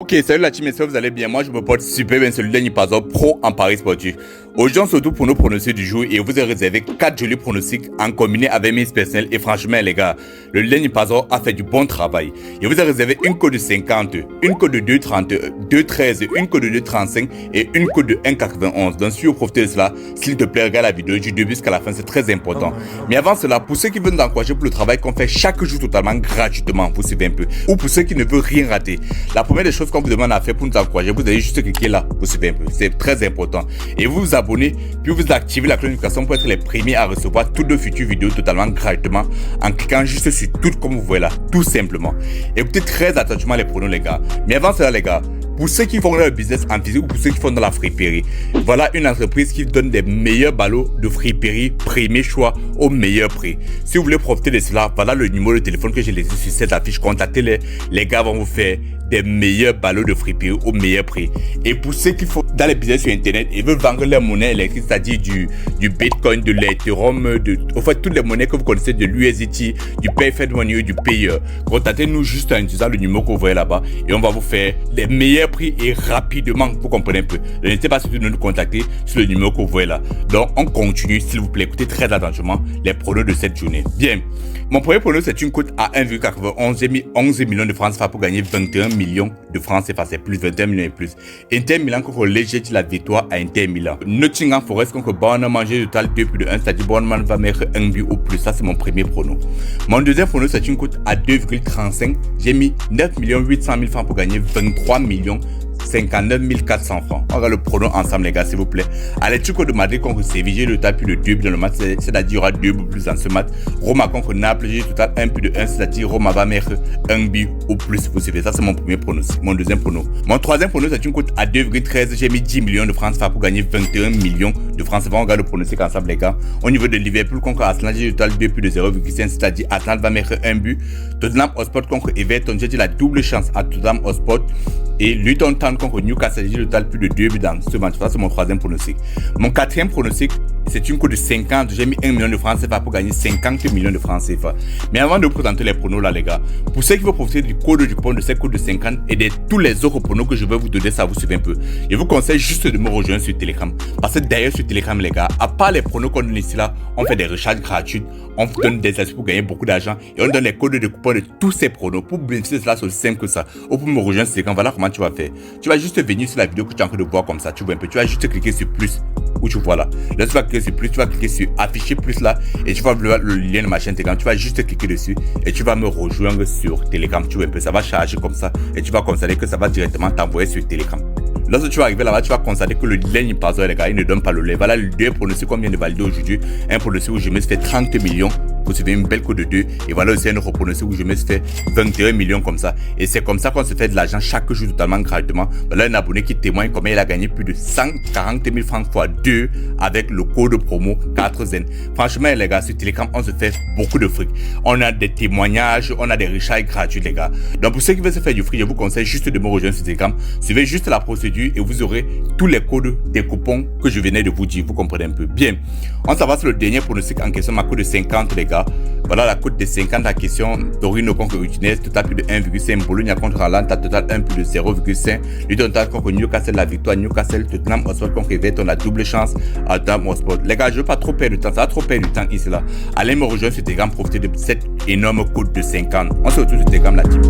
Ok, salut la team, j'espère que vous allez bien. Moi, je me porte super bien, c'est le dernier Pazor Pro en Paris sportif. Aujourd'hui, on se retrouve pour nos pronostics du jour et vous avez réservé 4 jolis pronostics en combiné avec mes personnels. Et franchement, les gars, le dernier Pazor a fait du bon travail. Et vous avez réservé une code de 50, une code de 2,30, 2,13, une code de 2,35 et une code de 1,91. Donc, si vous profitez de cela, s'il te plaît, regarde la vidéo du début jusqu'à la fin, c'est très important. Mais avant cela, pour ceux qui veulent nous encourager pour le travail qu'on fait chaque jour totalement gratuitement, vous suivez un peu, ou pour ceux qui ne veulent rien rater, la première des choses qu'on vous demande à faire pour nous encourager, vous allez juste cliquer là, vous suivez un peu, c'est très important. Et vous vous abonnez, puis vous activez la cloche de notification pour être les premiers à recevoir toutes nos futures vidéos totalement gratuitement en cliquant juste sur tout comme vous voyez là, tout simplement. Écoutez très attentivement les pronos les gars. Mais avant cela les gars, pour ceux qui font leur business en physique ou pour ceux qui font dans la friperie, voilà une entreprise qui donne des meilleurs ballots de friperie, premier choix au meilleur prix. Si vous voulez profiter de cela, voilà le numéro de téléphone que j'ai laissé sur cette affiche. Contactez-les, les gars vont vous faire des meilleurs ballots de friperie au meilleur prix. Et pour ceux qui font dans les business sur internet et veulent vendre leur monnaie électrique, c'est-à-dire du Bitcoin, de l'Ethereum, en fait toutes les monnaies que vous connaissez, de l'USDT, du Payfed Money, du Payer, contactez-nous juste en utilisant le numéro que vous voyez là-bas et on va vous faire les meilleurs prix et rapidement, vous comprenez un peu. N'hésitez pas surtout de nous contacter sur le numéro que vous voyez là. Donc on continue, s'il vous plaît, écoutez très attentivement les pronos de cette journée. Bien, mon premier prono c'est une cote à 1,91. J'ai mis 11 millions de francs CFA pour gagner 21 millions de francs CFA, c'est plus 21 millions et plus. Inter Milan contre Léger dit la victoire à Inter Milan. Nottingham Forest contre Bournemouth, manger total 2 plus de 1, c'est-à-dire Bournemouth va mettre un but au plus. Ça c'est mon premier prono. Mon deuxième prono c'est une cote à 2,35. J'ai mis 9 800 000 francs pour gagner 23 millions 59 400 francs. On regarde le prono ensemble les gars s'il vous plaît. Atlético de Madrid contre Séville, j'ai le total plus de 2 buts dans le match, c'est-à-dire il y aura 2 buts plus dans ce match. Roma contre Naples, j'ai le total 1 plus de 1, c'est-à-dire Roma va mettre un but au plus. Vous savez, ça c'est mon premier prono, mon deuxième prono. Mon troisième prono c'est une cote à 2,13. J'ai mis 10 millions de francs CFA pour gagner 21 millions de francs CFA. On regarde le pronostic ensemble les gars. Au niveau de Liverpool contre Arsenal, j'ai le total 2 plus de 0,5, c'est-à-dire Arsenal va mettre un but. Tottenham Hotspur contre Everton, j'ai dit la double chance à Tottenham Hotspur. Et Luton Town contre Newcastle, j'ai le total plus de 2 buts dans ce match. Ça, c'est mon troisième pronostic. Mon quatrième pronostic, c'est une cote de 50. J'ai mis 1 million de francs CFA pour gagner 50 millions de francs CFA. Mais avant de vous présenter les pronos là, les gars, pour ceux qui veulent profiter du code du coupon de cette cote de 50 et de tous les autres pronos que je vais vous donner, ça vous suivez un peu. Je vous conseille juste de me rejoindre sur Telegram. Parce que d'ailleurs, sur Telegram, les gars, à part les pronos qu'on donne ici là, on fait des recharges gratuites, on vous donne des astuces pour gagner beaucoup d'argent et on donne les codes de coupon de tous ces pronos. Pour bénéficier de cela, c'est aussi simple que ça. Ou pour me rejoindre sur Telegram, voilà comment tu vas faire. Tu vas juste venir sur la vidéo que tu es en train de voir comme ça, tu vois un peu. Tu vas juste cliquer sur plus où tu vois là. Là, tu vas cliquer sur plus, tu vas cliquer sur afficher plus là et tu vas voir le lien de ma chaîne Telegram. Tu vas juste cliquer dessus et tu vas me rejoindre sur Telegram. Tu vois un peu, ça va charger comme ça et tu vas constater que ça va directement t'envoyer sur Telegram. Lorsque tu vas arriver là-bas, tu vas constater que le lien il passe, les gars, il ne donne pas le lait. Voilà le deux pronostics qu'on vient de valider aujourd'hui. Un pronostic où je me suis fait 30 millions. Vous suivez une belle cote de 2. Et voilà aussi un autre pronostic où je me suis fait 21 millions comme ça. Et c'est comme ça qu'on se fait de l'argent chaque jour totalement gratuitement. Voilà un abonné qui témoigne combien il a gagné plus de 140 000 francs fois 2 avec le code promo 4Zen. Franchement, les gars, sur Telegram, on se fait beaucoup de fric. On a des témoignages, on a des recharges gratuits, les gars. Donc pour ceux qui veulent se faire du fric, je vous conseille juste de me rejoindre sur Telegram. Suivez juste la procédure et vous aurez tous les codes des coupons que je venais de vous dire. Vous comprenez un peu. Bien. On s'en va sur le dernier pronostic en question, ma cote de 50, les gars. Voilà la cote de 50 en question. Torino contre Udinese, total plus de 1,5. Bologna contre Atalanta, total 1 plus de 0,5. Luton Town contre Newcastle, la victoire. Newcastle, Tottenham Hotspur contre Everton, la double chance à Tottenham Hotspur. Les gars, je ne veux pas trop perdre de temps. Ça va trop perdre du temps ici là. Allez me rejoindre sur Telegram, profiter de cette énorme cote de 50. On se retrouve sur Telegram, la team.